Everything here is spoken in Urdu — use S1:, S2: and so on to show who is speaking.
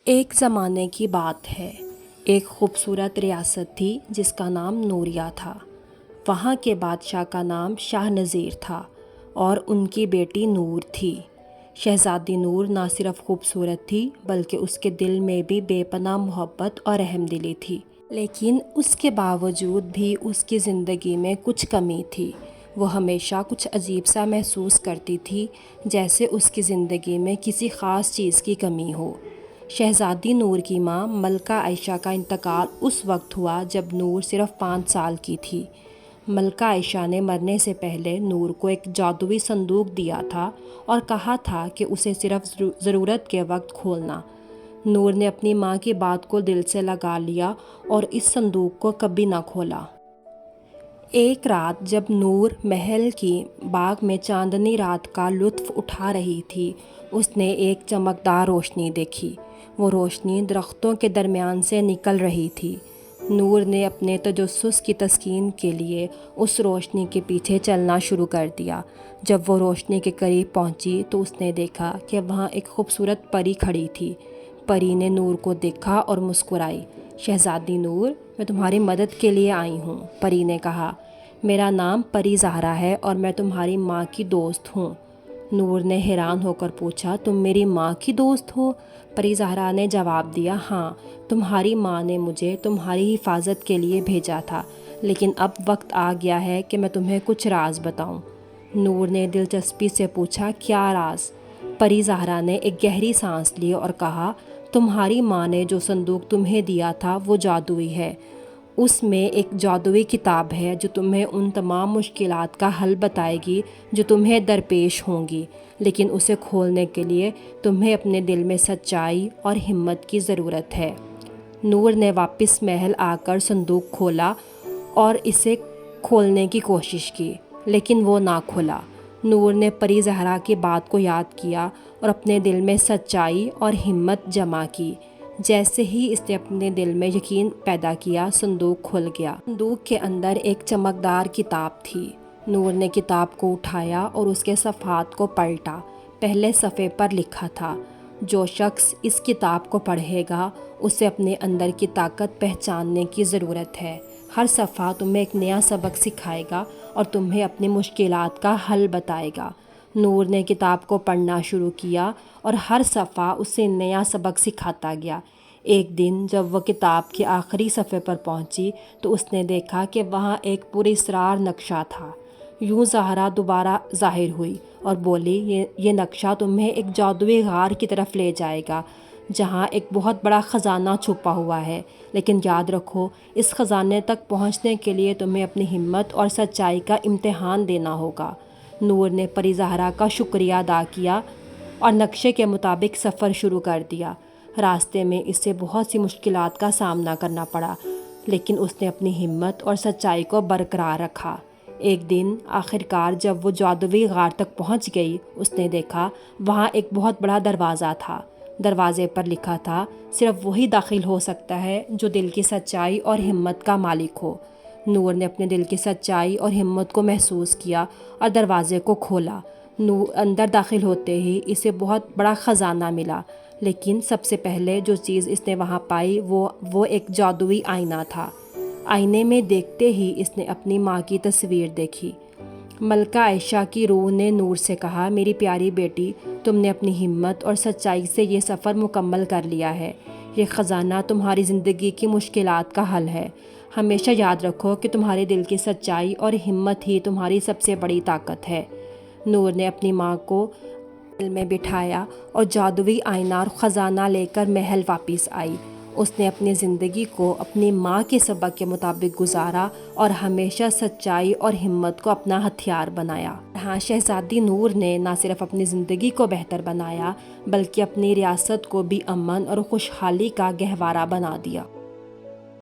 S1: ایک زمانے کی بات ہے۔ ایک خوبصورت ریاست تھی جس کا نام نوریہ تھا۔ وہاں کے بادشاہ کا نام شاہ نذیر تھا اور ان کی بیٹی نور تھی۔ شہزادی نور نہ صرف خوبصورت تھی بلکہ اس کے دل میں بھی بے پناہ محبت اور رحم دلی تھی، لیکن اس کے باوجود بھی اس کی زندگی میں کچھ کمی تھی۔ وہ ہمیشہ کچھ عجیب سا محسوس کرتی تھی، جیسے اس کی زندگی میں کسی خاص چیز کی کمی ہو۔ شہزادی نور کی ماں ملکہ عائشہ کا انتقال اس وقت ہوا جب نور صرف 5 سال کی تھی۔ ملکہ عائشہ نے مرنے سے پہلے نور کو ایک جادوئی صندوق دیا تھا اور کہا تھا کہ اسے صرف ضرورت کے وقت کھولنا۔ نور نے اپنی ماں کی بات کو دل سے لگا لیا اور اس صندوق کو کبھی نہ کھولا۔ ایک رات جب نور محل کی باغ میں چاندنی رات کا لطف اٹھا رہی تھی، اس نے ایک چمکدار روشنی دیکھی۔ وہ روشنی درختوں کے درمیان سے نکل رہی تھی۔ نور نے اپنے تجسس کی تسکین کے لیے اس روشنی کے پیچھے چلنا شروع کر دیا۔ جب وہ روشنی کے قریب پہنچی تو اس نے دیکھا کہ وہاں ایک خوبصورت پری کھڑی تھی۔ پری نے نور کو دیکھا اور مسکرائی۔ شہزادی نور، میں تمہاری مدد کے لیے آئی ہوں، پری نے کہا۔ میرا نام پری زہرا ہے اور میں تمہاری ماں کی دوست ہوں۔ نور نے حیران ہو کر پوچھا، تم میری ماں کی دوست ہو؟ پری زہرا نے جواب دیا، ہاں، تمہاری ماں نے مجھے تمہاری حفاظت کے لیے بھیجا تھا، لیکن اب وقت آ گیا ہے کہ میں تمہیں کچھ راز بتاؤں۔ نور نے دلچسپی سے پوچھا، کیا راز؟ پری زہرا نے ایک گہری سانس لی اور کہا، تمہاری ماں نے جو صندوق تمہیں دیا تھا وہ جادوئی ہے۔ اس میں ایک جادوئی کتاب ہے جو تمہیں ان تمام مشکلات کا حل بتائے گی جو تمہیں درپیش ہوں گی، لیکن اسے کھولنے کے لیے تمہیں اپنے دل میں سچائی اور ہمت کی ضرورت ہے۔ نور نے واپس محل آ کر صندوق کھولا اور اسے کھولنے کی کوشش کی، لیکن وہ نہ کھلا۔ نور نے پری زہرا کی بات کو یاد کیا اور اپنے دل میں سچائی اور ہمت جمع کی۔ جیسے ہی اس نے اپنے دل میں یقین پیدا کیا، صندوق کھل گیا۔ صندوق کے اندر ایک چمکدار کتاب تھی۔ نور نے کتاب کو اٹھایا اور اس کے صفحات کو پلٹا۔ پہلے صفحے پر لکھا تھا، جو شخص اس کتاب کو پڑھے گا اسے اپنے اندر کی طاقت پہچاننے کی ضرورت ہے۔ ہر صفحہ تمہیں ایک نیا سبق سکھائے گا اور تمہیں اپنی مشکلات کا حل بتائے گا۔ نور نے کتاب کو پڑھنا شروع کیا اور ہر صفحہ اسے نیا سبق سکھاتا گیا۔ ایک دن جب وہ کتاب کے آخری صفحے پر پہنچی تو اس نے دیکھا کہ وہاں ایک پراسرار نقشہ تھا۔ یوں زہرا دوبارہ ظاہر ہوئی اور بولی، یہ نقشہ تمہیں ایک جادوئی غار کی طرف لے جائے گا جہاں ایک بہت بڑا خزانہ چھپا ہوا ہے، لیکن یاد رکھو، اس خزانے تک پہنچنے کے لیے تمہیں اپنی ہمت اور سچائی کا امتحان دینا ہوگا۔ نور نے پری زہرا کا شکریہ ادا کیا اور نقشے کے مطابق سفر شروع کر دیا۔ راستے میں اسے بہت سی مشکلات کا سامنا کرنا پڑا، لیکن اس نے اپنی ہمت اور سچائی کو برقرار رکھا۔ ایک دن آخرکار جب وہ جادوئی غار تک پہنچ گئی، اس نے دیکھا وہاں ایک بہت بڑا دروازہ تھا۔ دروازے پر لکھا تھا، صرف وہی داخل ہو سکتا ہے جو دل کی سچائی اور ہمت کا مالک ہو۔ نور نے اپنے دل کی سچائی اور ہمت کو محسوس کیا اور دروازے کو کھولا۔ اندر داخل ہوتے ہی اسے بہت بڑا خزانہ ملا، لیکن سب سے پہلے جو چیز اس نے وہاں پائی وہ ایک جادوئی آئینہ تھا۔ آئینے میں دیکھتے ہی اس نے اپنی ماں کی تصویر دیکھی۔ ملکہ عائشہ کی روح نے نور سے کہا، میری پیاری بیٹی، تم نے اپنی ہمت اور سچائی سے یہ سفر مکمل کر لیا ہے۔ یہ خزانہ تمہاری زندگی کی مشکلات کا حل ہے۔ ہمیشہ یاد رکھو کہ تمہارے دل کی سچائی اور ہمت ہی تمہاری سب سے بڑی طاقت ہے۔ نور نے اپنی ماں کو محل میں بٹھایا اور جادوئی آئینہ اور خزانہ لے کر محل واپس آئی۔ اس نے اپنی زندگی کو اپنی ماں کے سبق کے مطابق گزارا اور ہمیشہ سچائی اور ہمت کو اپنا ہتھیار بنایا۔ ہاں، شہزادی نور نے نہ صرف اپنی زندگی کو بہتر بنایا بلکہ اپنی ریاست کو بھی امن اور خوشحالی کا گہوارہ بنا دیا۔